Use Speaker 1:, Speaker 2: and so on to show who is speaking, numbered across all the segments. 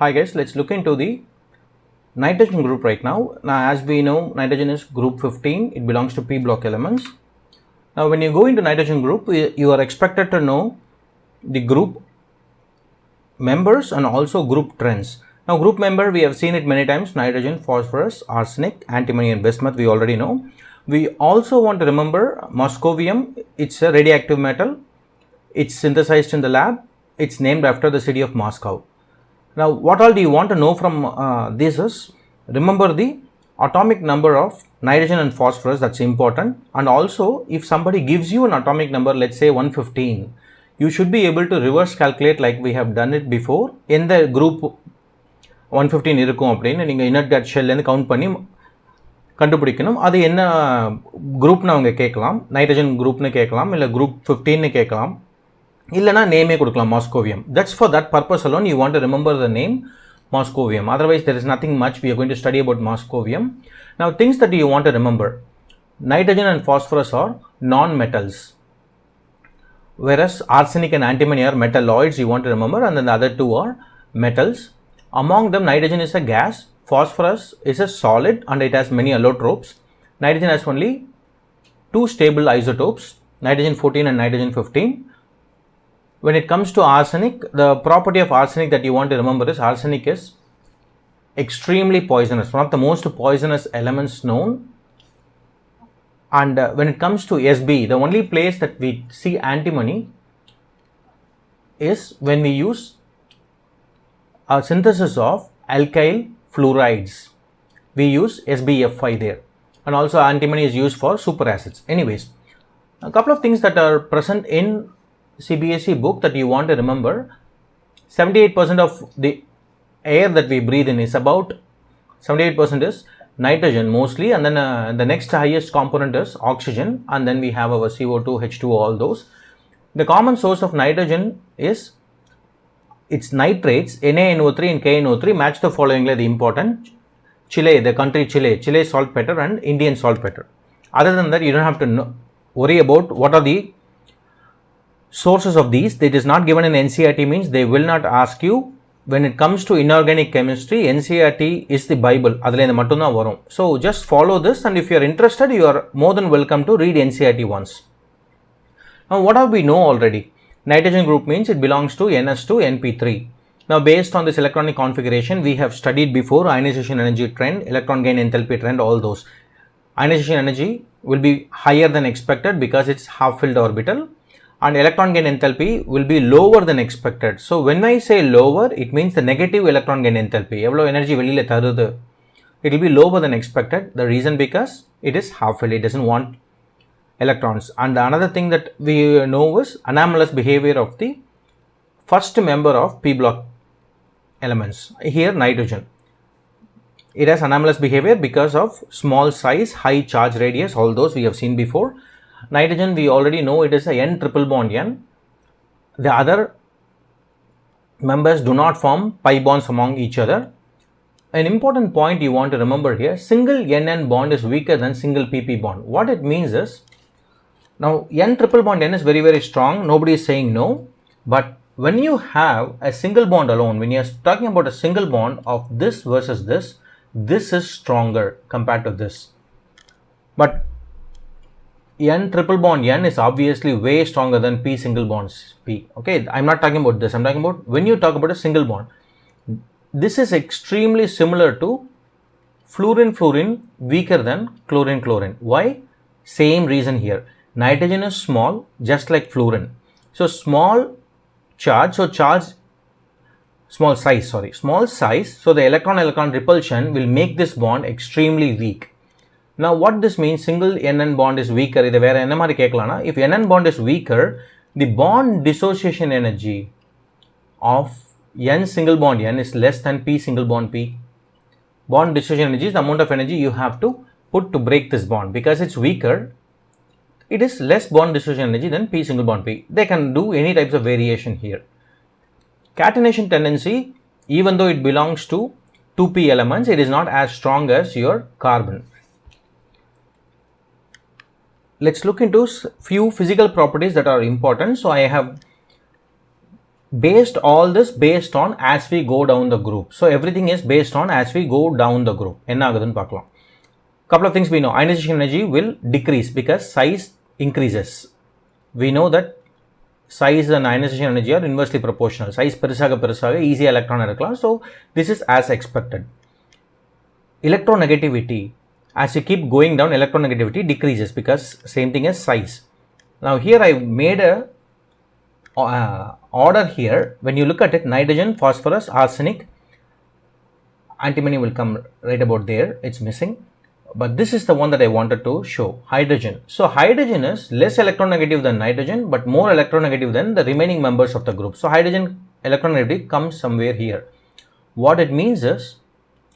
Speaker 1: Hi guys, let's look into the nitrogen group right now. Now as we know, nitrogen is group 15, it belongs to p block elements. Now when you go into nitrogen group, you are expected to know the group members and also group trends. Now group member, we have seen it many times: nitrogen, phosphorus, arsenic, antimony and bismuth, we already know. We also want to remember moscovium. It's a radioactive metal, it's synthesized in the lab, it's named after the city of Moscow. Now what all do you want to know from this is, remember the atomic number of nitrogen and phosphorus, that's important. And also if somebody gives you an atomic number, let's say 115, you should be able to reverse calculate like we have done it before. In the group 115 இருக்கும் அப்படின்னு நீங்கள் inert gate ஷெல்லேருந்து count பண்ணி கண்டுபிடிக்கணும். அது என்ன குரூப்னு அவங்க கேட்கலாம். Nitrogen குரூப்னு கேட்கலாம், இல்லை குரூப் 15ன்னு கேட்கலாம், இல்லைனா நேமே கொடுக்கலாம் moscovium. That's for that purpose alone you want to remember the name moscovium. Otherwise there is nothing much we are going to study about moscovium. Now things that you want to remember: nitrogen and phosphorus are non-metals, whereas arsenic and antimony are metalloids, you want to remember, and then the other two are metals. Among them, nitrogen is a gas, phosphorus is a solid and it has many allotropes. Nitrogen has only two stable isotopes, nitrogen 14 and nitrogen 15. When it comes to arsenic, the property of arsenic that you want to remember is arsenic is extremely poisonous, one of the most poisonous elements known. And when it comes to Sb, the only place that we see antimony is when we use a synthesis of alkyl fluorides. We use SbF5 there, and also antimony is used for superacids. Anyways, a couple of things that are present in CBSE book that you want to remember: 78% of the air that we breathe in is about 78% is nitrogen mostly, and then the next highest component is oxygen, and then we have our CO2, H2O, all those. The common source of nitrogen is its nitrates, NaNO3 and KNO3. Match the following, the important: Chile, the country Chile saltpeter and Indian saltpeter. Other than that, you don't have to worry about what are the sources of these. It is not given in NCERT, means they will not ask you. When it comes to inorganic chemistry, NCERT is the Bible. So just follow this, and if you are interested, you are more than welcome to read NCERT once. Now what have we know already? Nitrogen group means it belongs to NS2 NP3. Now based on this electronic configuration, we have studied before ionization energy trend, electron gain enthalpy trend, all those. Ionization energy will be higher than expected because it's half filled orbital, and electron gain enthalpy will be lower than expected. So when I say lower, it means the negative electron gain enthalpy, evlo energy velila tharudhu, it will be lower than expected. The reason, because it is half filled, it doesn't want electrons. And another thing that we know is anomalous behavior of the first member of p block elements. Here nitrogen, it has anomalous behavior because of small size, high charge radius, all those we have seen before. Nitrogen, we already know it is a N triple bond N. The other members do not form pi bonds among each other. An important point you want to remember here: single NN bond is weaker than single PP bond. What it means is, now N triple bond N is very, very strong, nobody is saying no, but when you have a single bond alone, when you are talking about a single bond of this versus this is stronger compared to this. But N triple bond N is obviously way stronger than P single bonds P. Okay, I'm not talking about this, I'm talking about when you talk about a single bond. This is extremely similar to fluorine weaker than chlorine. Why? Same reason here. Nitrogen is small, just like fluorine. So small size, so the electron repulsion will make this bond extremely weak. Now what this means, single NN bond is weaker. Idu vera enna mari kekalana, if NN bond is weaker, the bond dissociation energy of N single bond N is less than P single bond P. Bond dissociation energy is the amount of energy you have to put to break this bond. Because it's weaker, it is less bond dissociation energy than P single bond P. They can do any types of variation here. Catenation tendency, even though it belongs to 2p elements, it is not as strong as your carbon. Let's look into few physical properties that are important. So I have based all this based on as we go down the group. So everything is based on as we go down the group. என்ன ஆகுதுன்னு பார்க்கலாம். Couple of things we know. Ionization energy will decrease because size increases. We know that size and ionization energy are inversely proportional. Size பெருசாக easy electron எடுக்கலாம். So this is as expected. Electronegativity, as you keep going down, electronegativity decreases because same thing as size. Now here I made a order here. When you look at it, nitrogen, phosphorus, arsenic, antimony will come right about there. It's missing, but this is the one that I wanted to show. Hydrogen. So hydrogen is less electronegative than nitrogen, but more electronegative than the remaining members of the group. So hydrogen electronegativity comes somewhere here. What it means is,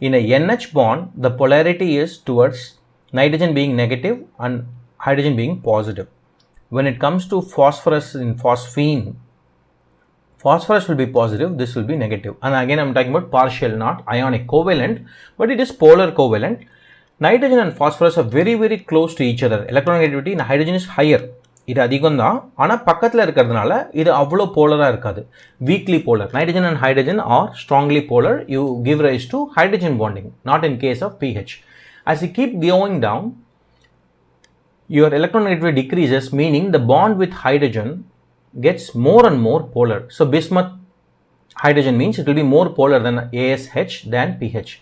Speaker 1: in a NH bond, the polarity is towards nitrogen being negative and hydrogen being positive. When it comes to phosphorus in phosphine, phosphorus will be positive, this will be negative. And again, I am talking about partial, not ionic, covalent, but it is polar covalent. Nitrogen and phosphorus are very, very close to each other. Electronegativity in hydrogen is higher. இது அதிகம் தான், ஆனால் பக்கத்தில் இருக்கிறதுனால இது அவ்வளோ போலராக இருக்காது. Weekly bowler. Nitrogen and hydrogen are strongly polar. You give rise to hydrogen bonding, not in case of pH. As you keep going down, your electronegativity decreases, meaning the bond with hydrogen gets more and more polar. So bismuth hydrogen means it will be more polar than ASH than pH.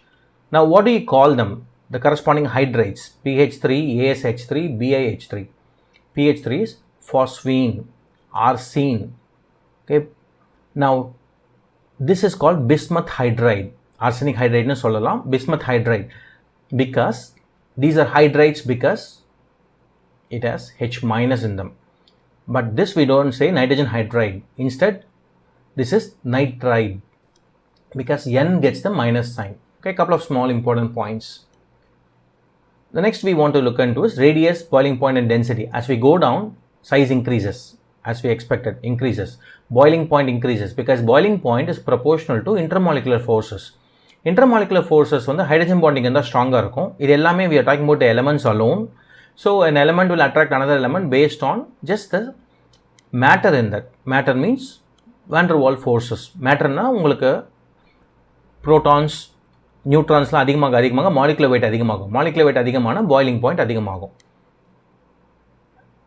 Speaker 1: Now what do you call them? The corresponding hydrides, pH3, ASH3, BiH3. pH3 is phosphine, arsine. Okay. Now this is called bismuth hydride. Arsenic hydride nu sollalam, bismuth hydride, because these are hydrides because it has H minus in them. But this we don't say nitrogen hydride. Instead, this is nitride because N gets the minus sign. Okay, couple of small important points. The next we want to look into is radius, boiling point and density. As we go down, size increases, as we expected, increases. Boiling point increases because boiling point is proportional to intermolecular forces. Intermolecular forces வந்து hydrogen bonding இருந்தால் ஸ்ட்ராங்காக இருக்கும். இது எல்லாமே we are talking about the elements alone. So an element will attract another element based on just the matter in that. Matter means van der Waals forces. Matter na உங்களுக்கு protons, நியூட்ரான்ஸ்லாம் அதிகமாக molecular wait அதிகமாகும். Molecular wait அதிகமான boiling point அதிகமாகும்.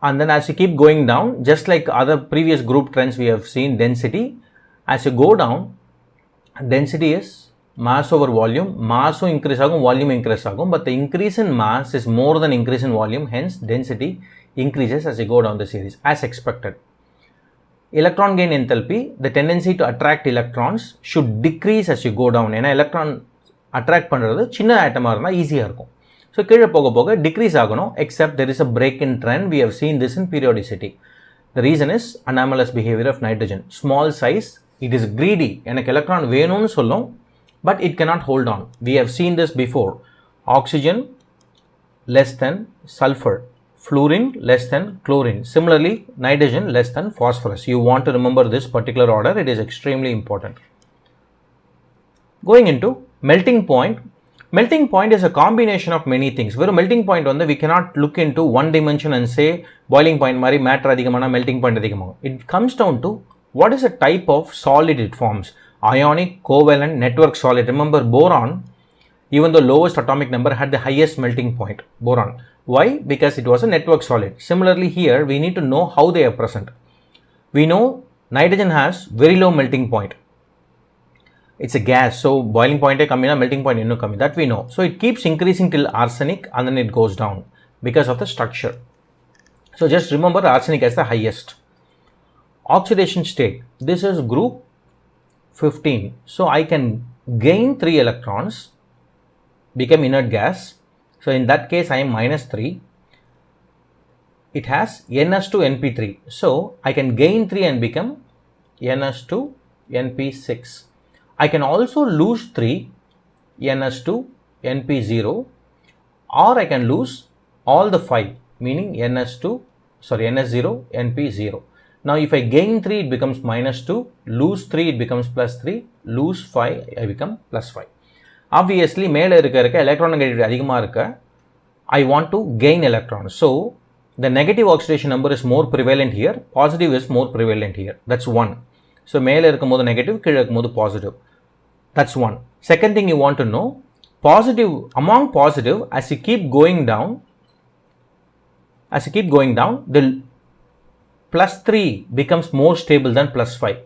Speaker 1: And then as you keep going down, just like other previous group trends we have seen, density, as you go down, density is mass over volume. Mass increase ஆகும், volume increase ஆகும், but the increase in mass is more than increase in volume, hence density increases as you go down the series as expected. Electron gain enthalpy, the tendency to attract electrons should decrease as you go down. ஏன்னா electron attract பண்ணுறது சின்ன ஆட்டமாக இருந்தால் ஈஸியாக இருக்கும். So கீழே போக போக டிக்ரீஸ் ஆகணும். Except there is a break in trend. We have seen this in periodicity. The reason is anomalous behaviour of nitrogen. Small size, it is greedy. எனக்கு எலக்ட்ரான் வேணும்னு சொல்லும், but it cannot hold on. We have seen this before. Oxygen less than sulfur, fluorine less than chlorine. Similarly, nitrogen less than phosphorus. You want to remember this particular order. It is extremely important. Going into melting point. Melting point is a combination of many things. Where melting point on we cannot look into one dimension and say boiling point mari matter adigamana melting point adigamana. It comes down to what is the type of solid it forms. Ionic, covalent, network solid. Remember boron, even the lowest atomic number had the highest melting point, boron. Why? Because it was a network solid. Similarly here we need to know how they are present. We know nitrogen has very low melting point. It's a gas, so boiling point kamina, melting point innu kami, that we know. So it keeps increasing till arsenic and then it goes down because of the structure. So just remember arsenic as the highest. Oxidation state, this is group 15. So I can gain 3 electrons, become inert gas. So in that case I am -3. It has NS2 NP3. So I can gain 3 and become NS2 NP6. I can also lose 3 NS2 NP0, or I can lose all the 5, meaning NS0 NP0. Now if I gain 3 it becomes -2, lose 3 it becomes +3, lose 5 I become +5. Obviously மேலே இருக்க electronegativity அதிகமாக இருக்க I want to gain electrons. So the negative oxidation number is more prevalent here, positive is more prevalent here. That's one. So மேலே இருக்கும்போது negative, கீழே இருக்கும்போது positive. That's one. Second thing you want to know, positive, among positive, as you keep going down, the plus 3 becomes more stable than plus 5.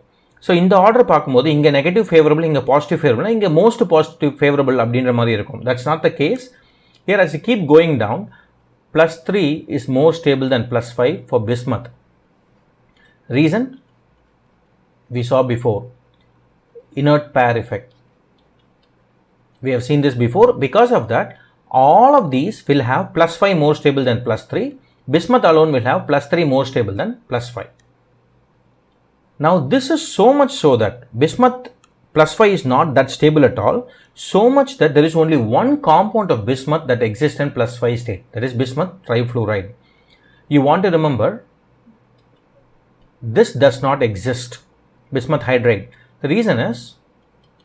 Speaker 1: So இந்த order பார்க்கும்போது இங்கே negative favourable, இங்கே positive favourable, இங்கே most positive favourable அப்படின்ற மாதிரி இருக்கும். That's not the case. Here as you keep going down, plus 3 is more stable than plus 5 for bismuth. Reason? We saw before. Inert pair effect. We have seen this before. Because of that, all of these will have plus 5 more stable than plus 3. Bismuth alone will have plus 3 more stable than plus 5. Now this is so much so that bismuth plus 5 is not that stable at all, so much that there is only one compound of bismuth that exists in plus 5 state, that is bismuth trifluoride. You want to remember, this does not exist, bismuth hydride. The reason is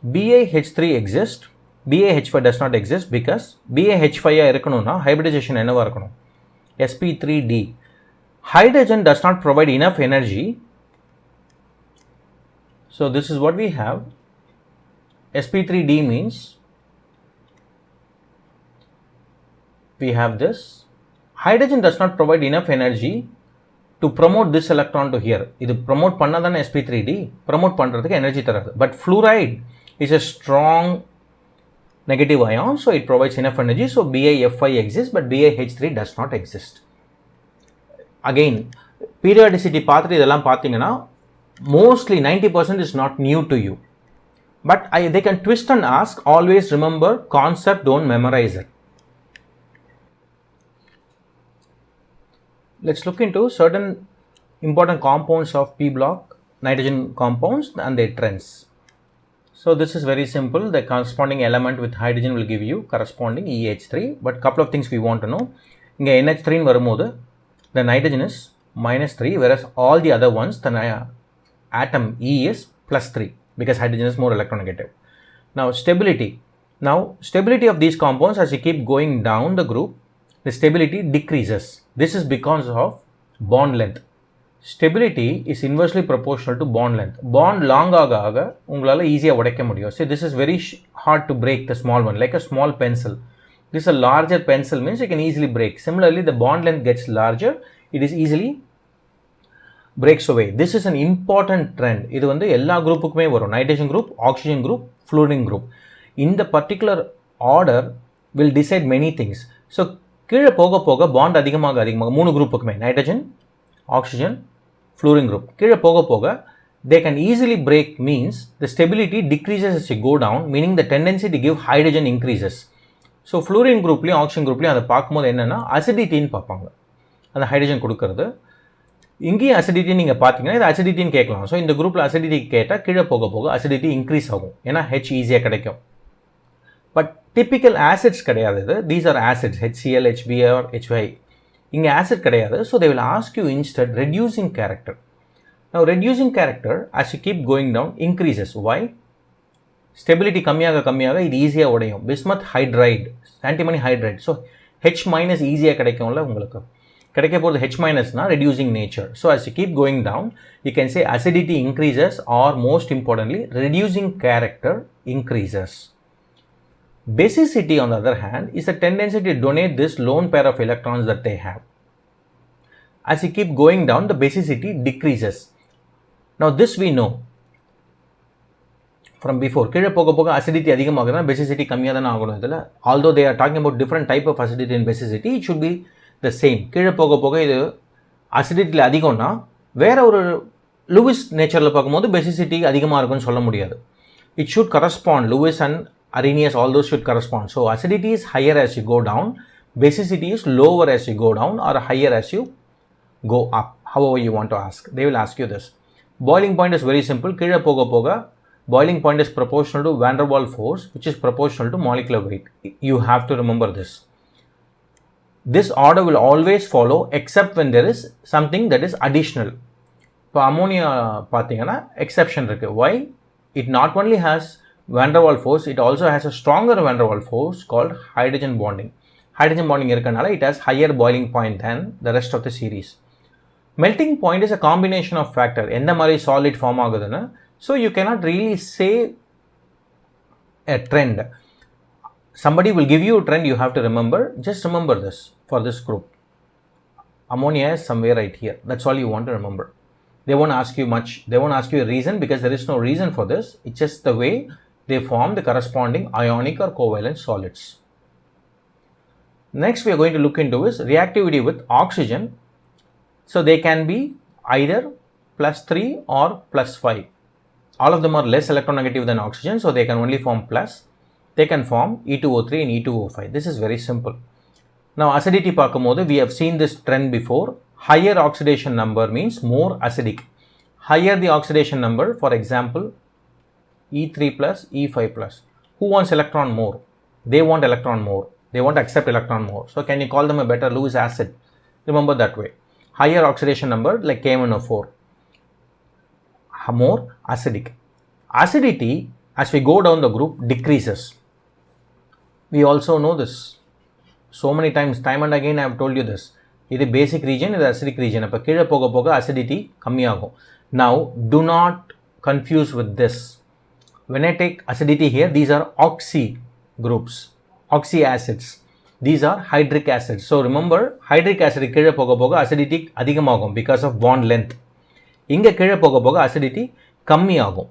Speaker 1: BaH3 exists, BaH5 does not exist because BaH5 irukkanumna hybridization enava irukanum, sp3d. Hydrogen does not provide enough energy. So this is what we have. sp3d means we have this. Hydrogen does not provide enough energy to promote this electron to here. Idu promote pannadana sp3d, promote pandradhukku energy tharadu. But fluoride is a strong negative ion, so it provides enough energy. So BiF5 exists, but BiH3 does not exist. Again, periodicity pathri idella pathingana mostly 90% is not new to you, but they can twist and ask. Always remember concept, don't memorize it. Let's look into certain important compounds of p block nitrogen compounds and their trends. So this is very simple. The corresponding element with hydrogen will give you corresponding EH3, but couple of things we want to know. Inga NH3 nu varumbodhu the nitrogen is -3, whereas all the other ones the atom E is +3 because hydrogen is more electronegative. Now stability of these compounds, as you keep going down the group, the stability decreases. This is because of bond length. Stability is inversely proportional to bond length. Bond long ஆக உங்களால ஈஸியா உடைக்க முடியும். See, this is very hard to break, the small one, like a small pencil. This is a larger pencil means you can easily break. Similarly, the bond length gets larger, it is easily breaks away. This is an important trend. இது வந்து எல்லா குரூப்புக்குமே வரும். Nitrogen group, oxygen group, fluorine group. இந்த particular order will decide many things. So கீழே போக போக bond அதிகமாக மூணு குரூப்புக்குமே நைட்ரஜன், ஆக்சிஜன், ஃப்ளூரின் குரூப் கீழே போக போக they can easily break, means the stability decreases as you go down, meaning the tendency to give hydrogen increases. So fluorine குரூப்லேயும் ஆக்சிஜன் குரூப்லேயும் அதை பார்க்கும்போது என்னென்னா அசிடிட்டின்னு பார்ப்பாங்க, அந்த ஹைட்ரஜன் கொடுக்கறது. இங்கேயும் அசிடிட்டி நீங்கள் பார்த்தீங்கன்னா இது அசிடிட்டின்னு கேட்கலாம். ஸோ இந்த குரூப்பில் அசிடிட்டி கேட்டால் கீழே போக போக அசிடிட்டி இன்க்ரீஸ் ஆகும், ஏன்னா ஹெச் ஈஸியாக கிடைக்கும். பட் டிப்பிக்கல் ஆசிட்ஸ் கிடையாது இது. These are acids, HCl, HBr, HY. இங்கே ஆசிட் கிடையாது. So they will ask you instead reducing character. Now reducing character as you keep going down increases. Why? Stability கம்மியாக இது ஈஸியாக உடையும். Bismuth hydride, antimony hydride. So H minus ஈஸியாக கிடைக்கும்ல உங்களுக்கு. கிடைக்க போகிறது H minusனா reducing nature. So as you keep going down, you can say acidity increases, or most importantly, reducing character increases. Basicity on the other hand is a tendency to donate this lone pair of electrons that they have. As you keep going down, the basicity decreases. Now this we know from before. கீழே போக போக acidity அதிகமாகுதுன்னா basicity கம்மியாக தானே ஆகணும் இதில். Although they are talking about different type of acidity and basicity, it should be the same. கீழே போக போக இது அசிடிட்டியில் அதிகம்னா வேற ஒரு லூயிஸ் நேச்சரில் பார்க்கும்போது basicity அதிகமாக இருக்குன்னு சொல்ல முடியாது. It should correspond. Lewis and Arrhenius, all those should correspond. So acidity is higher as you go down, basicity is lower as you go down, or higher as you go up, however you want to ask. They will ask you this. Boiling point is very simple. கீழே போக போக boiling point is proportional to van der Waals force, which is proportional to molecular weight. You have to remember this. This order will always follow except when there is something that is additional. இப்போ ammonia பார்த்தீங்கன்னா exception இருக்குது. Why? It not only has van der Waals force, it also has a stronger van der Waals force called hydrogen bonding. Hydrogen bonding இருக்கனால it has higher boiling point than the rest of the series. Melting point is a combination of factor. எந்த மாதிரி solid form ஆகுதுன்னா So you cannot really say a trend. Somebody will give you a trend, you have to remember, just remember this for this group. Ammonia is somewhere right here. That's all you want to remember. They won't ask you much. They won't ask you a reason because there is no reason for this. It's just the way they form the corresponding ionic or covalent solids. Next we are going to look into is reactivity with oxygen. So they can be either +3 or +5. All of them are less electronegative than oxygen, so they can only form plus. They can form E2O3 and E2O5. This is very simple. Now acidity பார்க்கும்போது we have seen this trend before. Higher oxidation number means more acidic. Higher the oxidation number, for example, E3 plus, E5 plus. Who wants electron more? They want electron more. They want to accept electron more. So can you call them a better Lewis acid? Remember that way. Higher oxidation number like KMnO4. More acidic. Acidity as we go down the group decreases. We also know this. So many times, time and again I have told you this. This is basic region, this is acidic region. அப்போ கீழே போக போக acidity கம்மியாகும். Now, do not confuse with this. When I take acidity here, these are oxy groups, oxy acids. These are hydric acids. So remember, hydric acid கீழே போக போக acidity அதிகமாகும் because of bond length. இங்கே கீழே போக போக acidity கம்மியாகும்.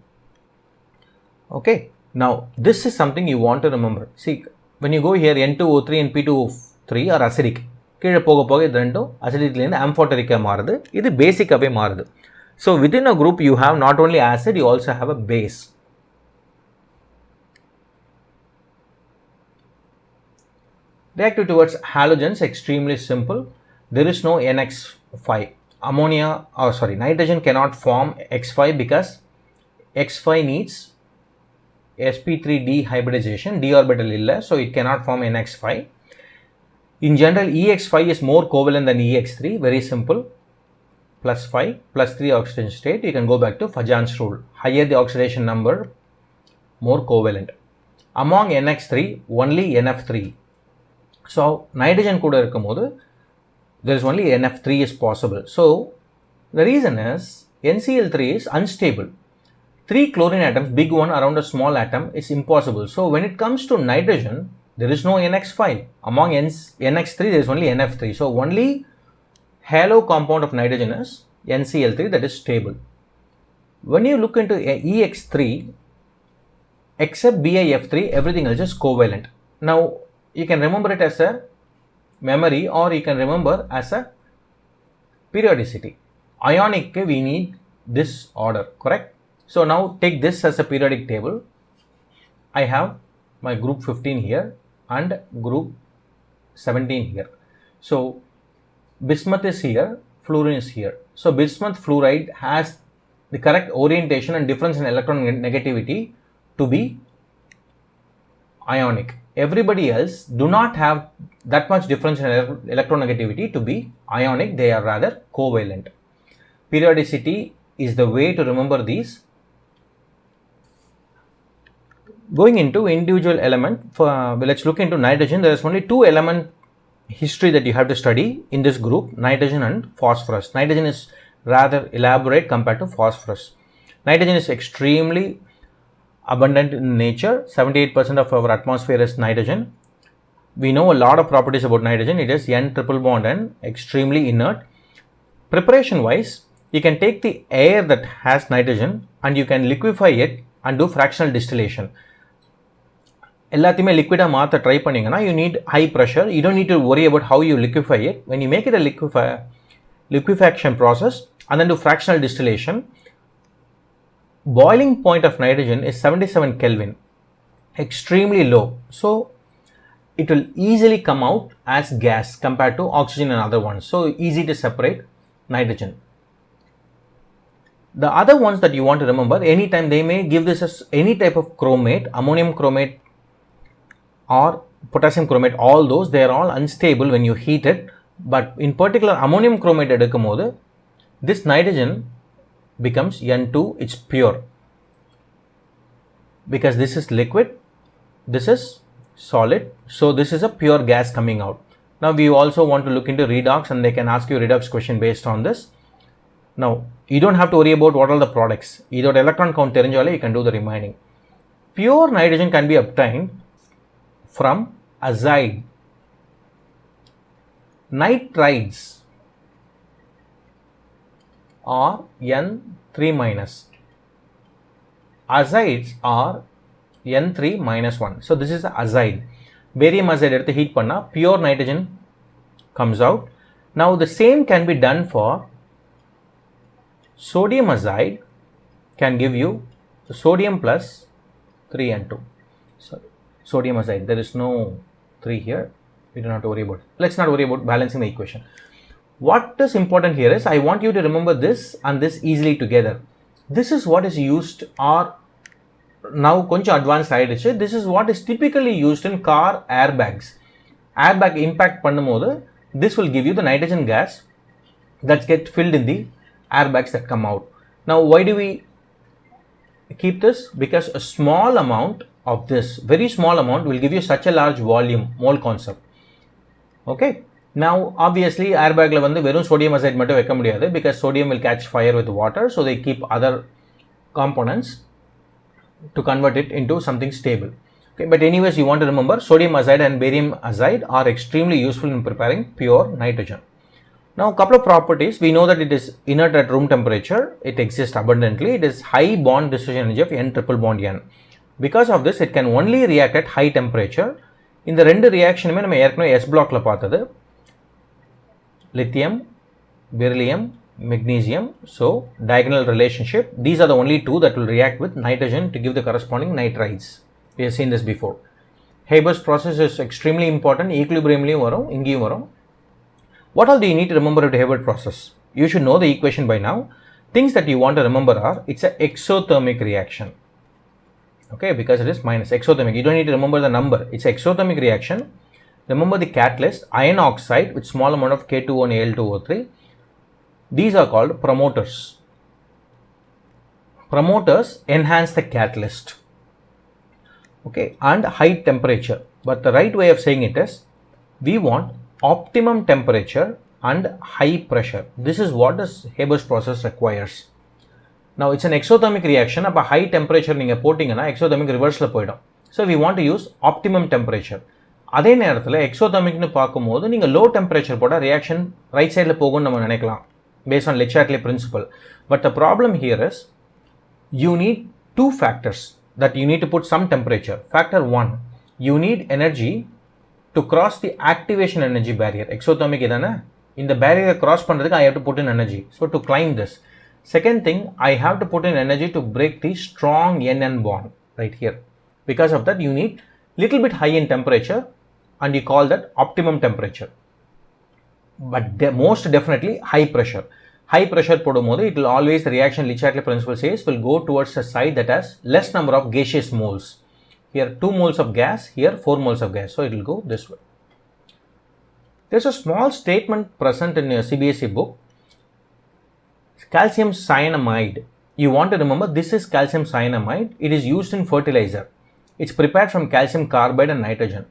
Speaker 1: Okay. Now, this is something you want to remember. See, when you go here, N2O3 and P2O3 are acidic. கீழே போக போக இது ரெண்டும் அசிடிட்டிலேருந்து ஆம்ஃபோட்டரிக்காக மாறுது. இது பேசிக்காகவே மாறுது. So within a group you have not only acid, you also have a base. Reactive towards halogens, extremely simple. There is no NX5. Nitrogen cannot form X5 because X5 needs sp3 dehybridization, d orbital illa, so it cannot form NX5. In general, EX5 is more covalent than EX3, very simple. +5, +3 oxidation state. You can go back to Fajan's rule. Higher the oxidation number, more covalent. Among NX3, only NF3. So, nitrogen kuda irukkumbodhu, there is only NF3 is possible. So, the reason is NCl3 is unstable. 3 chlorine atoms, big one around a small atom, is impossible. So, when it comes to nitrogen, there is no NX5. Among NX3, there is only NF3. So, only halo compound of nitrogen is NCl3, that is stable. When you look into EX3, except BiF3, everything else is covalent. Now, you can remember it as a memory or you can remember as a periodicity. Ionic, we need this order, correct? So, now take this as a periodic table. I have my group 15 here and group 17 here. So, bismuth is here, fluorine is here. So, bismuth fluoride has the correct orientation and difference in electron negativity to be ionic. Everybody else do not have that much difference in electronegativity to be ionic. They are rather covalent. Periodicity is the way to remember these. Going into individual element, let's look into nitrogen. There is only 2 element history that you have to study in this group, nitrogen and phosphorus. Nitrogen is rather elaborate compared to phosphorus. Nitrogen is extremely abundant in nature. 78% of our atmosphere is nitrogen. We know a lot of properties about nitrogen. It is N triple bond and extremely inert. Preparation wise, you can take the air that has nitrogen and you can liquefy it and do fractional distillation. எல்லாத்தையுமே லிக்விடாக மாற்ற try பண்ணிங்கன்னா you need high pressure. You don't need to worry about how you liquefy it. When you make it a liquefaction process and then do fractional distillation, boiling point of nitrogen is 77 Kelvin, extremely low. So, it will easily come out as gas compared to oxygen and other ones. So, easy to separate nitrogen. The other ones that you want to remember, anytime they may give this as any type of chromate, ammonium chromate or potassium chromate, all those, they are all unstable when you heat it. But in particular, ammonium chromate edukumbodhu, this nitrogen becomes N2, it's pure. Because this is liquid, this is solid, so this is a pure gas coming out. Now, we also want to look into redox and they can ask you a redox question based on this. Now, You don't have to worry about what are the products. Either electron count தெரிஞ்சாலே you can do the remaining. Pure nitrogen can be obtained from azide. Nitrides are N3 minus. Azides are N3 minus 1. So this is the azide. Barium azide எடுத்து heat பண்ணா pure nitrogen comes out. Now the same can be done for sodium azide, can give you sodium plus 3N2. So sodium azide, there is no 3 here. We don't have to worry about it. Let's not worry about balancing the equation. What is important here is I want you to remember this and this easily together. This is what is used, or now koncha advanced ஆயிடுச்சு. This is what is typically used in car airbags. Airbag impact பண்ணும்போது this will give you the nitrogen gas that gets filled in the airbags that come out. Now why do we keep this? Because a small amount of this, very small amount, will give you such a large volume, mole concept. Okay, now obviously airbag la vandu verum sodium azide mattum vekka mudiyadhu because sodium will catch fire with water, so they keep other components to convert it into something stable. Okay, but anyways, you want to remember sodium azide and barium azide are extremely useful in preparing pure nitrogen. Now a couple of properties. We know that it is inert at room temperature. It exists abundantly. It is high bond dissociation energy of N triple bond N. Because of this, it can only react at high temperature. இந்த ரெண்டு ரியாக்ஷனுமே நம்ம ஏற்கனவே S பிளாக்ல பார்த்தது. Lithium, beryllium, magnesium. So diagonal relationship. These are the only two that will react with nitrogen to give the corresponding nitrides. We have seen this before. Haber's process is extremely important. Equilibriumலயும் வரும், இங்கேயும் வரும். What all do you need to remember about Haber process? You should know the equation by now. Things that you want to remember are, it's an exothermic reaction. Okay, because it is minus exothermic. You don't need to remember the number. It's an exothermic reaction. Remember the catalyst, iron oxide with small amount of K2O and Al2O3. These are called promoters. Promoters enhance the catalyst. Okay, and high temperature. But the right way of saying it is, we want optimum temperature and high pressure. This is what this Haber's process requires. Now it's an exothermic reaction. அப்போ high temperature நீங்கள் போட்டிங்கன்னா exothermic reverseல போயிடும். So we want to use optimum temperature. அதே நேரத்தில் exothermicனு பார்க்கும்போது நீங்கள் low temperature போட்டால் reaction right sideல போகும்னு நம்ம நினைக்கலாம் based on Le Chatelet principle. But the problem here is you need two factors that you need to put some temperature. Factor 1, you need energy to cross the activation energy barrier. Exothermic idana, in the barrier cross பண்றதுக்கு I have to put in energy. So to climb this. Second thing, I have to put in energy to break the strong NN bond right here. Because of that, you need little bit high in temperature and you call that optimum temperature. But most definitely high pressure. High pressure போடும்போது it will always, the reaction Le Chatelet principle says, will go towards a side that has less number of gaseous moles. Here 2 moles of gas, here 4 moles of gas. So it will go this way. There's a small statement present in your CBSE book. Calcium cyanamide. You want to remember this is calcium cyanamide. It is used in fertilizer. It's prepared from calcium carbide and nitrogen.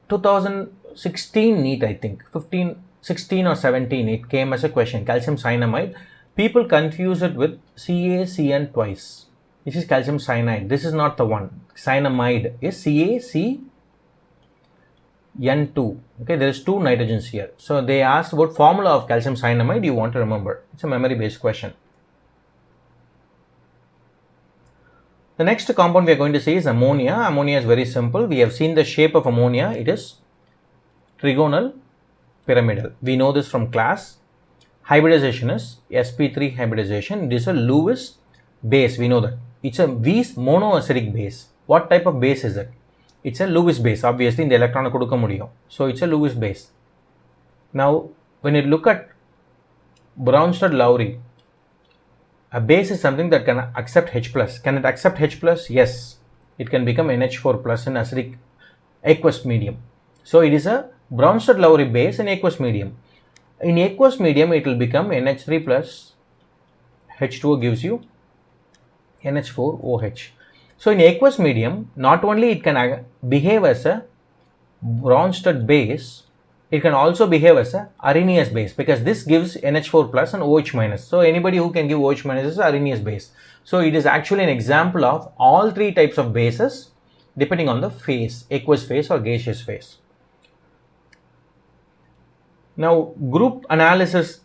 Speaker 1: 2016 NEET, I think. 16 or 17 it came as a question. Calcium cyanamide. People confuse it with CaCN twice. This is calcium cyanide. This is not the one. Cyanamide is CaCN2. Okay, there is 2 nitrogens here. So they asked about formula of calcium cyanamide. You want to remember. It's a memory based question. The next compound we are going to see is ammonia. Ammonia is very simple. We have seen the shape of ammonia. It is trigonal pyramidal. We know this from class. Hybridization is sp3 hybridization. It is a Lewis base. We know that. It's a Weiss monoacidic base. What type of base is it? It's a Lewis base. Obviously, in the electron கொடுக்க முடியும். So it's a Lewis base. Now, when you look at Bronsted-Lowry, a base is something that can accept H+. Can it accept H+? Yes. It can become NH4+ in acidic aqueous medium. So it is a Bronsted-Lowry base in aqueous medium. In aqueous medium, it will become NH3+ H2O gives you NH4OH. So in aqueous medium, not only it can behave as a Bronsted base, It can also behave as a Arrhenius base because this gives NH4 plus and OH minus. So anybody who can give OH minus is Arrhenius base. So it is actually an example of all three types of bases depending on the phase, aqueous phase or gaseous phase. Now group analysis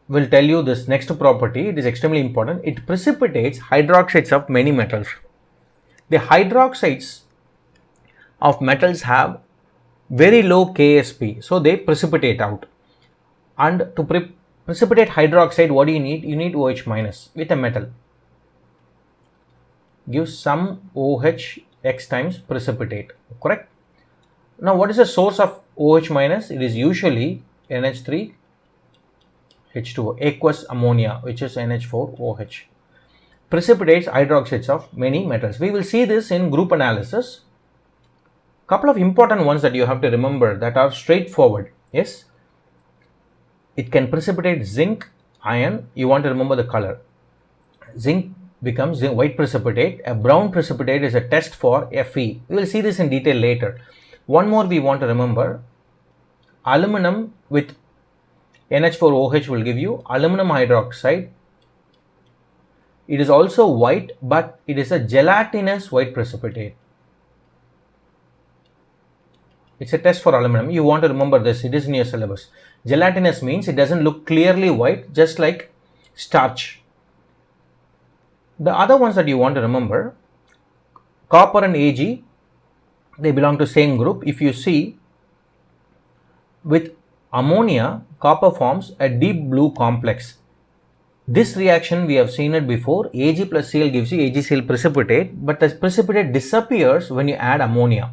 Speaker 1: will tell you this next property. It is extremely important. It precipitates hydroxides of many metals. The hydroxides of metals have very low KSP, so they precipitate out. And to precipitate hydroxide, what do you need? You need OH minus with a metal. Give some OH X times precipitate, correct? Now what is the source of OH minus? It is usually NH3 H2O, aqueous ammonia, which is NH4OH. Precipitates hydroxides of many metals. We will see this in group analysis. Couple of important ones that you have to remember that are straightforward is it can precipitate zinc, iron. You want to remember the color. Zinc becomes white precipitate. A brown precipitate is a test for Fe. We will see this in detail later. One more we want to remember. Aluminum with NH4OH will give you aluminum hydroxide. It is also white, but it is a gelatinous white precipitate. It's a test for aluminum. You want to remember this. It is in your syllabus. Gelatinous means it doesn't look clearly white, just like starch. The other ones that you want to remember, copper and Ag, they belong to same group. If you see, with ammonia, copper forms a deep blue complex. This reaction we have seen it before. Ag plus Cl gives you AgCl precipitate, but the precipitate disappears when you add ammonia.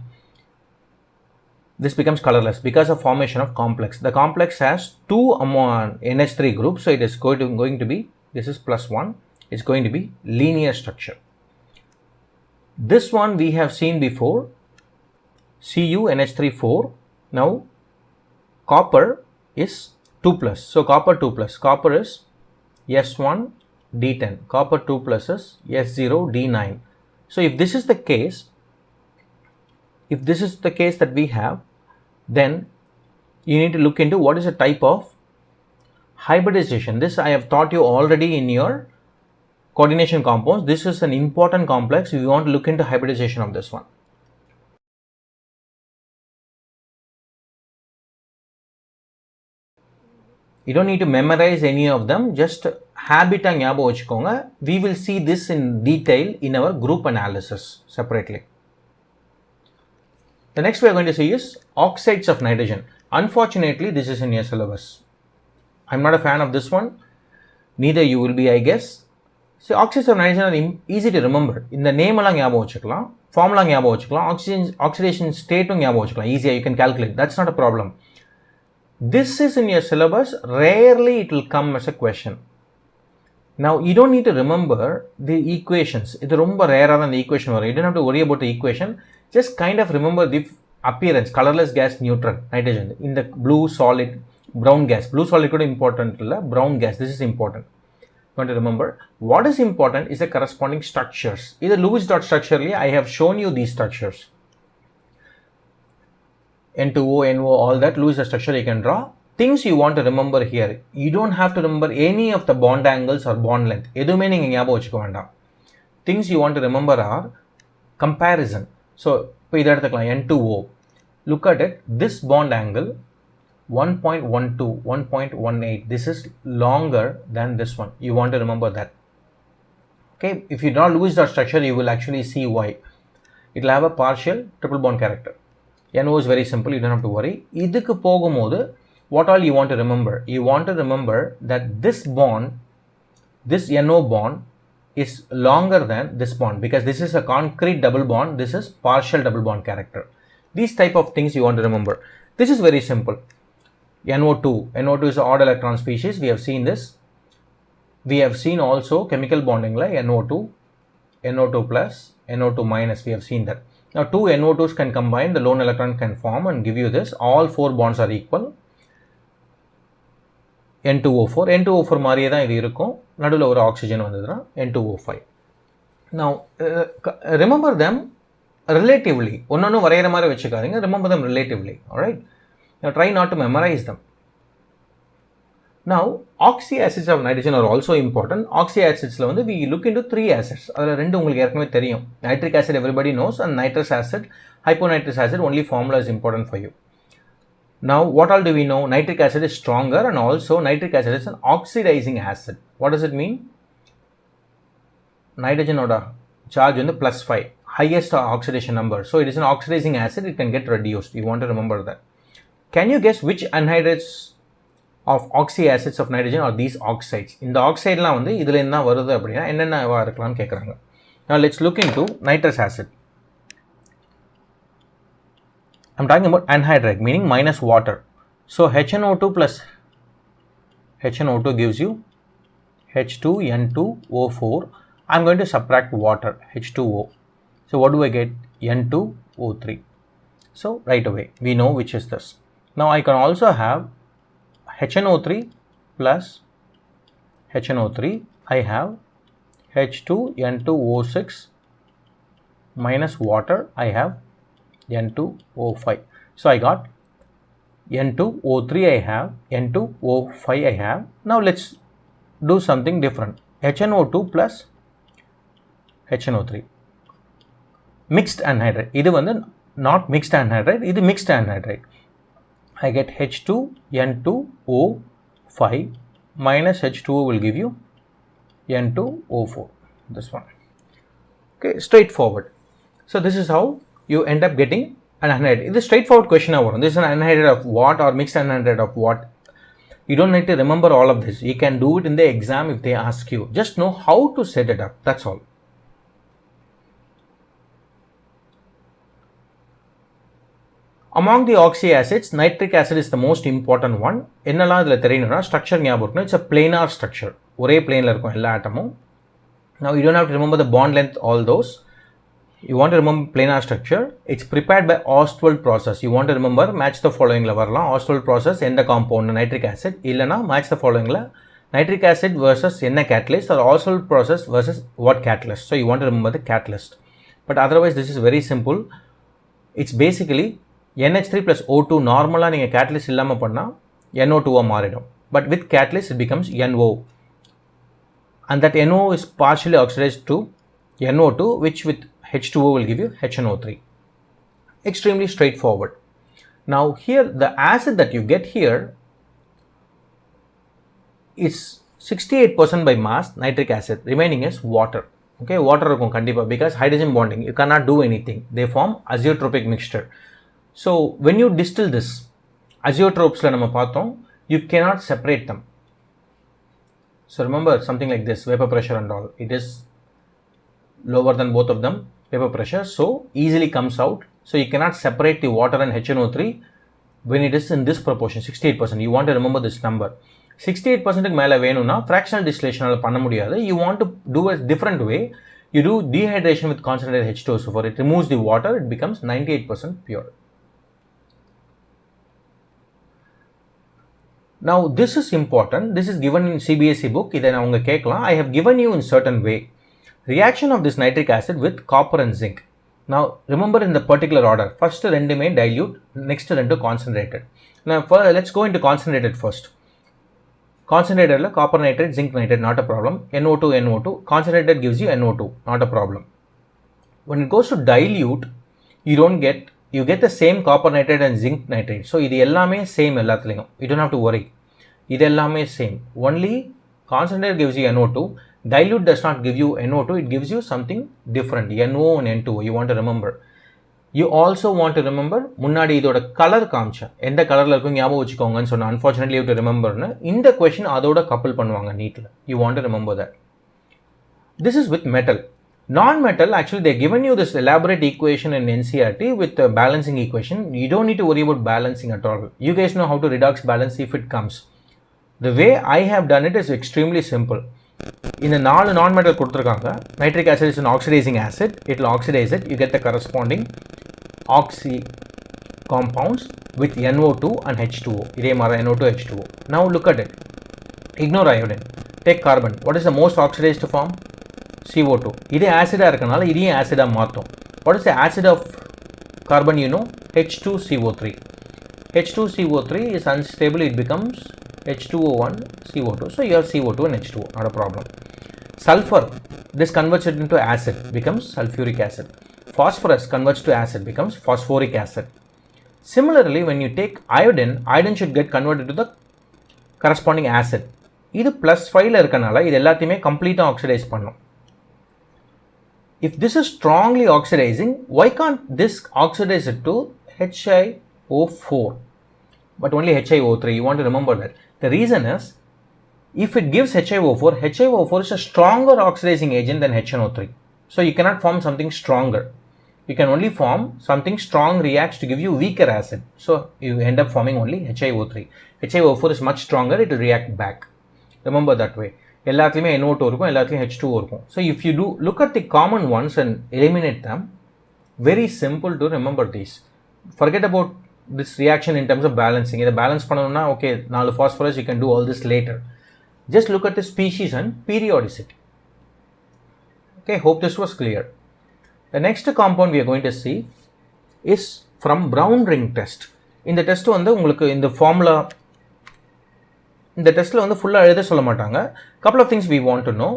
Speaker 1: This becomes colorless because of formation of complex. The complex has two NH3 groups, so it is going to be, this is plus 1, it's going to be linear structure. This one we have seen before, Cu NH3 4. Now copper is 2 plus, so copper 2 plus, copper is S1 D10, copper 2 plus is S0 D9. So if this is the case, that we have, then you need to look into what is the type of hybridization. This I have taught you already in your coordination compounds. This is an important complex. You want to look into hybridization of this one. You don't need to memorize any of them, just habit and ஞாபகம் வச்சுக்கோங்க. We will see this in detail in our group analysis separately. The next we are going to see is oxides of nitrogen. Unfortunately, this is in your syllabus. I'm not a fan of this one. Neither you will be, I guess. So oxides of nitrogen are easy to remember. In the name எல்லாம் ஞாபகம் வச்சுக்கலாம், formula ஞாபகம் வச்சுக்கலாம், oxidation state ஞாபகம் வச்சுக்கலாம். Easier, you can calculate. That's not a problem. This is in your syllabus. Rarely it will come as a question. Now you don't need to remember the equations. இது ரொம்ப rare than the equation. You don't have to worry about the equation. Just kind of remember the appearance. Colorless gas, neutral, nitrogen. In the blue solid, brown gas. Blue solid is important. Brown gas. This is important. You want to remember. What is important is the corresponding structures. Either Lewis dot structurally, I have shown you these structures. N2O, NO, all that. Lewis dot structure you can draw. Things you want to remember here. You don't have to remember any of the bond angles or bond length. எதுவுமே நீங்க ஞாபகம் வச்சுக்க வேண்டாம். Things you want to remember are comparison. So, இப்போ இதை எடுத்துக்கலாம் N2O. Look at it. This bond angle 1.12, 1.18. This is longer than this one. You want to remember that. Okay. If you draw Lewis dot structure, you will actually see why. It will have a partial triple bond character. NO is very simple. You don't have to worry. இதுக்கு போகும்போது what all you want to remember? You want to remember that this bond, this NO bond is longer than this bond because this is a concrete double bond. This is partial double bond character. These type of things you want to remember. This is very simple. NO2. NO2 is an odd electron species. We have seen this. We have seen also chemical bonding like NO2, NO2 plus, NO2 minus. We have seen that. Now two NO2s can combine. The lone electron can form and give you this. All four bonds are equal. N2O4. N2O4 மாதிரியே தான் இது இருக்கும். நடுவில் ஒரு oxygen வந்ததுன்னா N2O5. Now remember them relatively. ஒன்னொன்னு வரைகிற மாதிரி வச்சுக்காதீங்க. Remember them relatively. Alright. Now try not to memorize them. Now oxy acids of nitrogen are also important. Oxy acids la we look into 3 acids. Adha rendu ungalku yerkame theriyum. Nitric acid everybody knows, and nitrous acid, hyponitrous acid, only formula is important for you. Now what all do we know? Nitric acid is stronger, and also nitric acid is an oxidizing acid. What does it mean? Nitrogen oda charge on the +5, highest oxidation number, so it is an oxidizing acid. It can get reduced. You want to remember that. Can you guess which anhydrous of oxy acids of nitrogen are these oxides? In the oxide la idhula enna varudhu appadina enna irukkalam kekranga. Now let's look into nitrous acid. I'm talking about anhydride, meaning minus water. So HNO2 plus HNO2 gives you H2N2O4. I'm going to subtract water, H2O. So what do I get? N2O3. So right away we know which is this. Now I can also have HNO3 plus HNO3. I have H2N2O6 minus water. I have N2O5. So I got N2O3 I have, N2O5 I have. Now let's do something different. HNO2 plus HNO3. Mixed anhydride. This is not mixed anhydride, this is mixed anhydride. I get H2N2O5 minus H2O will give you N2O4. This one. Okay, straightforward. So this is how you end up getting an anhydride. This is straightforward question. This is an anhydride of what, or mixed anhydride of what? You don't need to remember all of this. You can do it in the exam if they ask you. Just know how to set it up. That's all. Among the oxy acids, nitric acid is the most important one. Ennala idhula theriyunna structure nyabam irukku. It's a planar structure. Ore plane la irukum ella atomum. Now you don't have to remember the bond length, all those. You want to remember planar structure. It's prepared by Ostwald process. You want to remember, match the following la varala. Ostwald process, enna compound nitric acid, illana match the following la nitric acid versus enna catalyst, or Ostwald process versus what catalyst. So you want to remember the catalyst. But otherwise this is very simple. It's basically NH3 plus O2. Normally neenga catalyst illama panna NO2 ah maaridum, but with catalyst it becomes NO, and that NO is partially oxidized to NO2, which with H2O will give you HNO3. Extremely straightforward. Now here the acid that you get here is 68% by mass nitric acid, remaining is water. Okay, water irukum kandipa, because hydrogen bonding, you cannot do anything. They form azeotropic mixture. So when you distill this, azeotropes la nama paathom, you cannot separate them. So remember something like this, vapor pressure and all, it is lower than both of them, vapor pressure, so easily comes out. So you cannot separate the water and HNO3 when it is in this proportion, 68%. You want to remember this number. 68% க்கு மேல வேணும்னா fractional distillation ஆல பண்ண முடியாது. You want to do a different way. You do dehydration with concentrated H2SO4. It removes the water, it becomes 98% pure. Now this is important. This is given in CBSE book. இதை நான் உங்க கேட்கலாம். I have given you in certain way. Reaction of this nitric acid with copper and zinc. Now remember in the particular order. First rendume dilute, next rendu concentrated. Now let's go into concentrated first. Concentrated la copper nitrate, zinc nitrate, not a problem. NO2, NO2. Concentrated gives you NO2, not a problem. When it goes to dilute, you get the same copper nitrate and zinc nitrate. So idu ellame same ellathilum. You don't have to worry. Idu ellame same. Only concentrated gives you NO2. Dilute does not give you NO2, it gives you something different, NO and N2. You want to remember. You also want to remember, முன்னாடி இதோட colour காமிச்சேன், எந்த கலர்ல இருக்கும் ஞாபகம் வச்சுக்கோங்கன்னு சொன்னா, unfortunately you have to rememberன்னு இந்த question அதோட கப்பல் பண்ணுவாங்க நீட்ல. You want to remember that. This is with metal. Non-metal, actually they given you this elaborate equation in NCERT with the balancing equation. You don't need to worry about balancing at all. You guys know how to redox balance if it comes. The way I have done it is extremely simple. இந்த 4 non-metal கொடுத்துருக்காங்க. Nitric acid is an oxidizing acid. It will oxidize it. You get the corresponding oxy compounds with NO2 and H2O. இதே மாதிரி NO2, H2O. Now look at it. Ignore iodine. Take carbon. What is the most oxidized form? CO2. இதே ஆசிடா இருக்கனால இதையும் ஆசிடா மாற்றும். What is the acid of carbon? You know, H2CO3. H2CO3 is unstable, it becomes H2O1 CO2. So you have CO2 and H2O, not a problem. Sulfur, this converts it into acid, becomes sulfuric acid. Phosphorus converts to acid, becomes phosphoric acid. Similarly, when you take iodine, iodine should get converted to the corresponding acid. இது plus 5ல இருக்கனால இது எல்லாத்தையுமே கம்ப்ளீட்டா oxidise பண்ணும். If this is strongly oxidizing, why can't this oxidize it to HiO4 but only HiO3? You want to remember that. The reason is, if it gives HiO4, HiO4 is a stronger oxidizing agent than HNO3. So you cannot form something stronger. You can only form something strong reacts to give you weaker acid. So you end up forming only HiO3. HiO4 is much stronger, it will react back. Remember that way. எல்லாத்துலயுமே NO2 இருக்கும், எல்லாத்துலயும் H2O இருக்கும். So if you do look at the common ones and eliminate them, very simple to remember these. Forget about this reaction in terms of balancing. இதை balance பண்ணணும்னா okay, 4 phosphorus, you can do all this later. Just look at the species and periodicity. Okay, hope this was clear. The next compound we are going to see is from brown ring test. இந்த test வந்து உங்களுக்கு இந்த formula இந்த டெஸ்ட்டில் வந்து ஃபுல்லாக எழுத சொல்ல மாட்டாங்க. couple of things we want to know.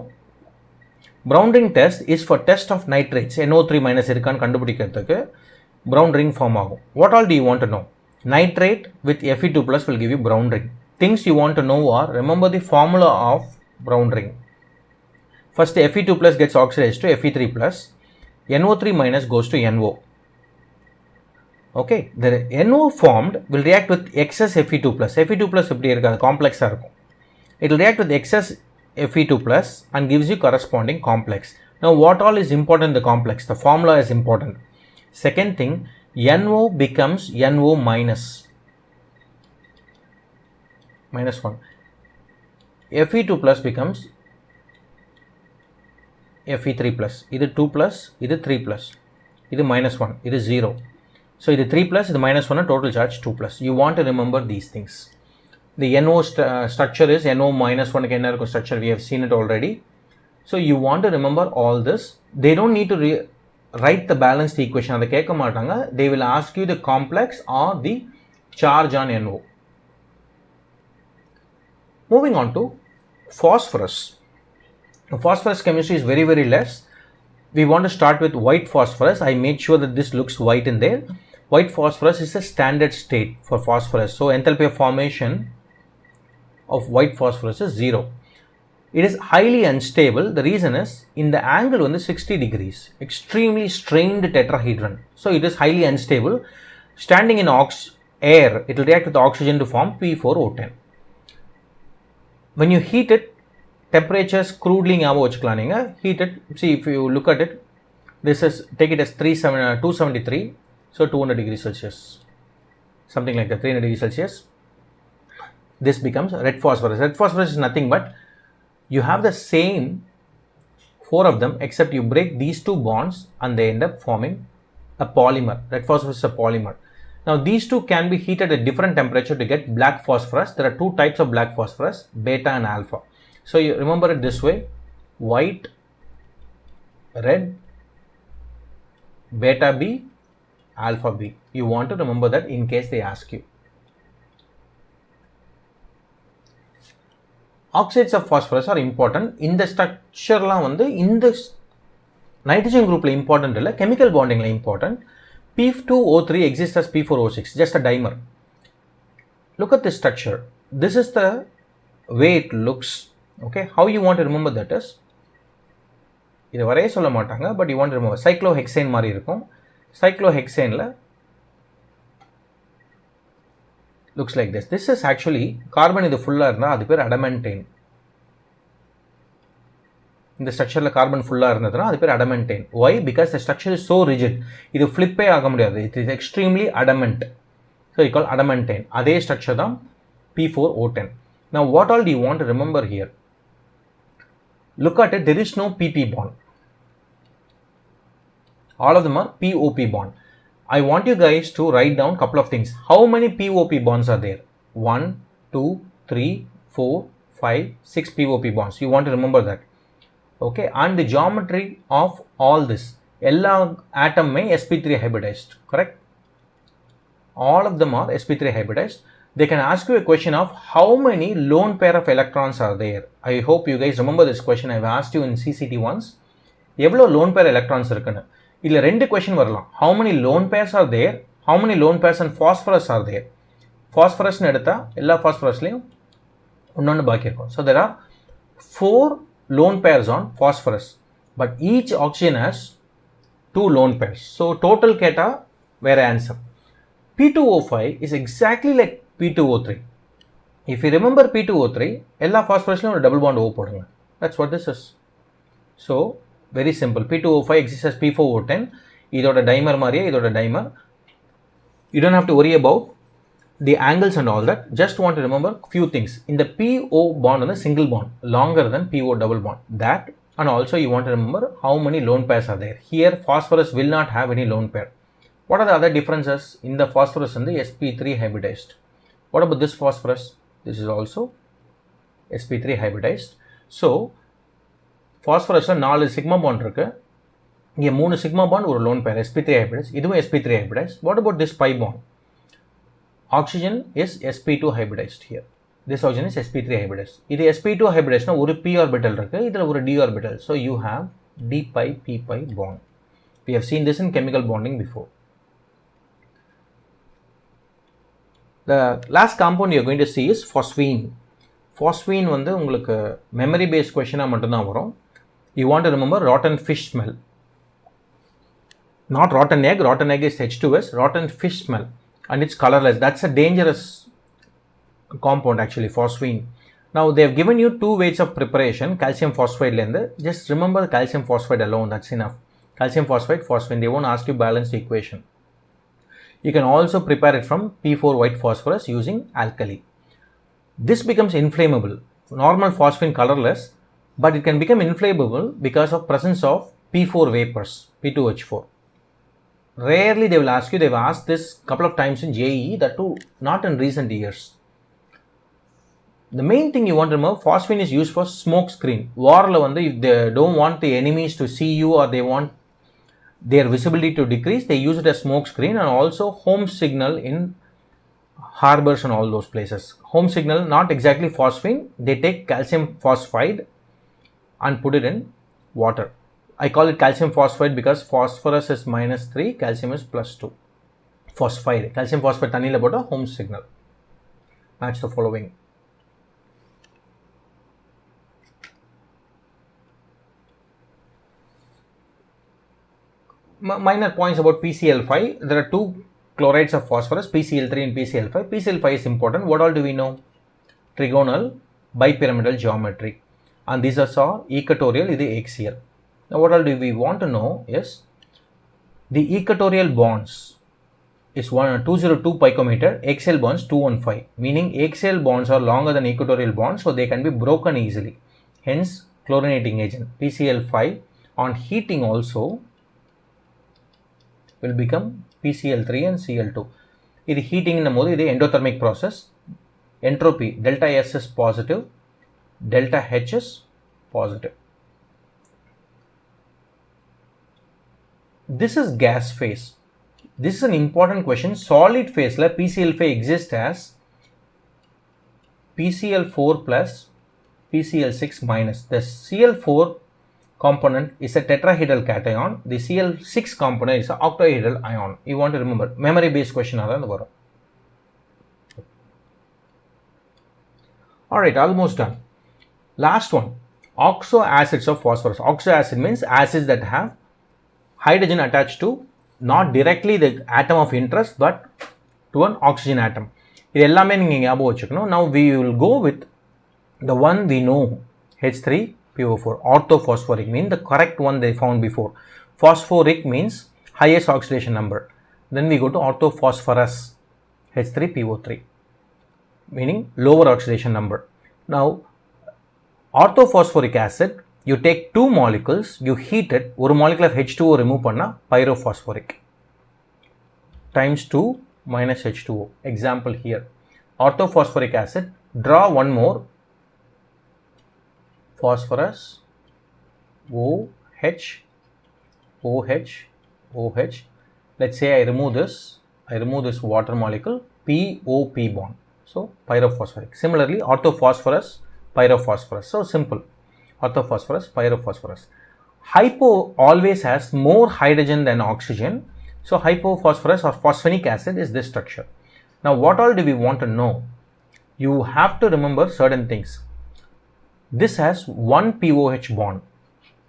Speaker 1: Brown ring test is for test of nitrates. NO3 minus இருக்கான்னு கண்டுபிடிக்கிறதுக்கு brown ring form ஆகும். What all do you want to know? Nitrate with Fe2 plus will give you brown ring. Things you want to know are, remember the formula of brown ring. First Fe2 plus gets oxidized to Fe3 plus. NO3 minus goes to NO. Okay, the NO formed will react with excess Fe2 plus. Fe2 plus எப்படி இருக்காது, காம்ப்ளெக்ஸாக இருக்கும். It will react with excess Fe2 plus and gives you corresponding complex. Now what all is important in the complex? The formula is important. Second thing, NO becomes NO minus 1. Fe2 plus becomes Fe3 plus. இது 2 plus, இது 3 plus. இது minus 1, இது 0. So இது 3 plus, இது minus 1 and total charge 2 plus. You want to remember these things. The NO structure is NO minus 1 என்ன இருக்கும் structure, we have seen it already. So you want to remember all this. They don't need to write the balanced equation, அதை கேட்க மாட்டாங்க. They will ask you the complex or the charge on NO. Moving on to phosphorus. Phosphorus chemistry is very, very less. We want to start with white phosphorus. I made sure that this looks white in there. White phosphorus is a standard state for phosphorus. So enthalpy of formation of white phosphorus is 0. It is highly unstable. The reason is, in the angle on the 60 degrees, extremely strained tetrahedron. So it is highly unstable. Standing in air, it will react with oxygen to form P4O10. When you heat it, temperatures crudely ஞாபகம் வச்சுக்கலாம் நீங்க. Heat it, see if you look at it, this is, take it as 273, so 200 degrees Celsius, something like that, 300 degrees Celsius. This becomes red phosphorus. Red phosphorus is nothing but, you have the same 4 of them, except you break these 2 bonds and they end up forming a polymer. Red phosphorus is a polymer. Now these two can be heated at different temperature to get black phosphorus. There are 2 types of black phosphorus, beta and alpha. So you remember it this way: white, red, beta B, alpha B. You want to remember that in case they ask you. Oxides of phosphorus are important. In the structure la vandu in the nitrogen group la important illa, chemical bonding la important. P2O3 exists as P4O6, just a dimer. Look at this structure. This is the way it looks. Okay, how you want to remember that is, இது வரைய சொல்ல மாட்டாங்க, but you want to remember cyclohexane மாதிரி இருக்கும். Cyclohexaneல looks like this. This is actually carbon இது ஃபுல்லா இருந்தா அது பேர் adamantane. இந்த ஸ்ட்ரக்சர்ல கார்பன் ஃபுல்லா இருந்ததுனா அது பேர் adamantane. Why? Because the structure is so rigid. இது ஃபிளிப்பே ஆக முடியாது. It is extremely adamant. So you call adamantane. அதே ஸ்ட்ரக்சர் தான் P4O10. Now what all do you want to remember here? Look at it, there is no PP bond. All of them are POP bond. I want you guys to write down couple of things. How many POP bonds are there? 1, 2, 3, 4, 5, 6 POP bonds. You want to remember that. Okay, and the geometry of all this. Ella atom may sp3 hybridized, correct? all of them are sp3 hybridized. They can ask you a question of how many lone pair of electrons are there. I hope you guys remember this question. I've asked you in CCT once. எவ்வளோ lone pair electrons இருக்குன்னு. இதில் ரெண்டு question வரலாம். How many lone pairs are there? How many lone pairs and phosphorus are there? Phosphorusன்னு எடுத்தால் எல்லா phosphorusலையும் ஒன்று பாக்கி இருக்கும். So there are 4 lone pairs on phosphorus, but each oxygen has 2 lone pairs. So total கேட்டால் வேறு answer. P2O5 is exactly like P2O3. If you remember P2O3, எல்லா phosphorusலையும் ஒரு double bond O போடுங்க. That's what this is. So very simple. P2O5 exists as P4O10. இதோட dimer மாதிரியே இதோட dimer. You don't have to worry about the angles and all that. Just want to remember few things. In the PO bond is a single bond, longer than PO double bond. That, and also you want to remember how many lone pairs are there. Here phosphorus will not have any lone pair. What are the other differences in the phosphorus and the sp3 hybridized? What about this phosphorus? This is also sp3 hybridized. So phosphorus 4 sigma bond இருக்கு. இங்கே 3 sigma bond ஒரு lone pair sp3 hybridized. இதுவும் sp3 hybridized. What about this pi bond? Oxygen is sp2 hybridized here. This oxygen is sp3 hybridized. இது sp2 hybridized ஒரு p orbital இருக்கு. இதில் ஒரு d orbital. So you have d pi p pi bond. We have seen this in chemical bonding before. The last compound you are going to see is phosphine. Phosphine வந்து உங்களுக்கு memory based question மட்டும்தான் வரும். You want to remember rotten fish smell. Not rotten egg. Rotten egg is H2S. Rotten fish smell. And it's colorless. That's a dangerous compound actually, phosphine. Now they have given you 2 ways of preparation. Calcium phosphide lende. Just remember calcium phosphide alone. That's enough. Calcium phosphide, phosphine. They won't ask you balanced equation. You can also prepare it from P4 white phosphorus using alkali. This becomes inflammable. Normal phosphine colorless, but it can become inflammable because of presence of P4 vapors, P2H4. Rarely they will ask you. They've asked this couple of times in JEE, that too not in recent years. The main thing you want to remember, phosphine is used for smoke screen. Warla vandu, if they don't want the enemies to see you or they want their visibility to decrease, they use it as smoke screen, and also home signal in harbors and all those places. Home signal, not exactly phosphine. They take calcium phosphide and put it in water. I call it calcium phosphide because phosphorus is -3, calcium is +2. Phosphide. Calcium phosphide தண்ணியில் போட்டால் home signal. Match the following. Minor points about PCl5. There are 2 chlorides of phosphorus, PCl3 and PCl5. PCl5 is important. What all do we know? Trigonal, bipyramidal geometry. And these are all equatorial, this is axial. Now what all do we want to know is the equatorial bonds is 202 picometer, axial bonds 215, meaning axial bonds are longer than equatorial bonds, so they can be broken easily. Hence chlorinating agent PCl5 on heating also will become PCl3 and Cl2. This heating in the endothermic process. Entropy delta S is positive, delta H is positive. This is gas phase. This is an important question. Solid phase la PCl5 exists as PCl4 plus PCl6 minus. The Cl4 component is a tetrahedral cation. The Cl6 component is an octahedral ion. You want to remember. Memory based question. Alright, almost done. Last one. Oxo acids of phosphorus. Oxo acid means acids that have hydrogen attached to not directly the atom of interest but to an oxygen atom. இது எல்லாமே நீங்கள் ஞாபகம் வச்சுக்கணும். Now we will go with the one we know, H3PO4. Orthophosphoric means the correct one they found before. Phosphoric means highest oxidation number. Then we go to orthophosphorus, H3PO3, meaning lower oxidation number. Now orthophosphoric acid, you take 2 molecules, you heat it, one molecule of H2O remove panna, pyrophosphoric, times 2 minus H2O. Example here, orthophosphoric acid, draw one more phosphorus, OH, OH, OH. Let's say I remove this I remove this water molecule, POP bond. So pyrophosphoric. Similarly, orthophosphorus, pyrophosphorus. So simple. Orthophosphorus, pyrophosphorus. Hypo always has more hydrogen than oxygen. So hypophosphorus or phosphonic acid is this structure. Now what all do we want to know? You have to remember certain things. This has one POH bond.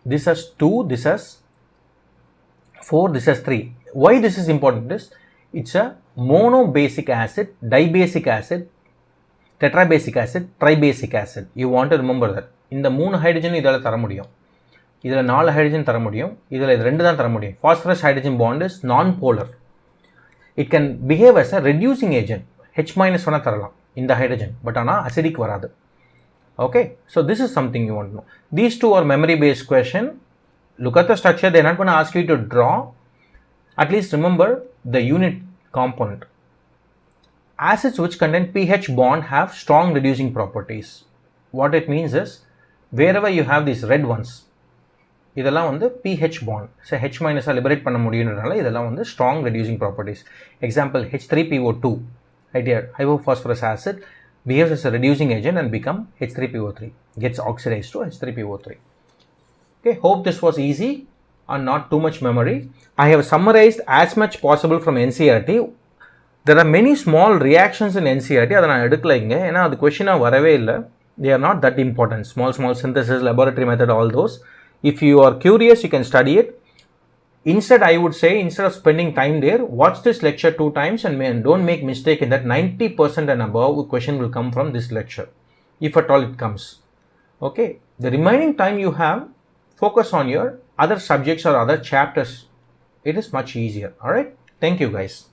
Speaker 1: This has 2, this has 4, this has 3. Why this is important is, it's a monobasic acid, dibasic acid, tetrabasic acid, tribasic acid. You want to remember that. In the 3 hydrogen idala thara mudiyum. Idala 4 hydrogen thara mudiyum. Idala 2 dhaan thara mudiyum. Phosphorus hydrogen bond is non-polar. It can behave as a reducing agent. H- vana tharalam in the hydrogen, but ana acidic varadu. Okay, so this is something you want to know. These two are memory based question. Look at the structure. They're not going to ask you to draw. At least remember the unit component. Acids which contain pH bond have strong reducing properties. What it means is, wherever you have these red ones, இதெல்லாம் வந்து pH bond. So H- liberate பண்ண முடியும்ன்றனால இதெல்லாம் வந்து strong reducing properties. Example H3PO2, right here, hypophosphorus acid behaves as a reducing agent and become H3PO3, gets oxidized to H3PO3. Okay, hope this was easy and not too much memory. I have summarized as much possible from NCERT. There are many small reactions in NCERT. அதை நான் எடுக்கல இங்க, ஏன்னா அது கொஸ்டினாக வரவே இல்லை. They are not that important. Small synthesis, laboratory method, all those. If you are curious, you can study it. Instead, I would say, instead of spending time there, watch this lecture 2 times and don't make mistake in that 90% and above question will come from this lecture, if at all it comes. Okay, the remaining time you have, focus on your other subjects or other chapters. It is much easier. All right, thank you guys.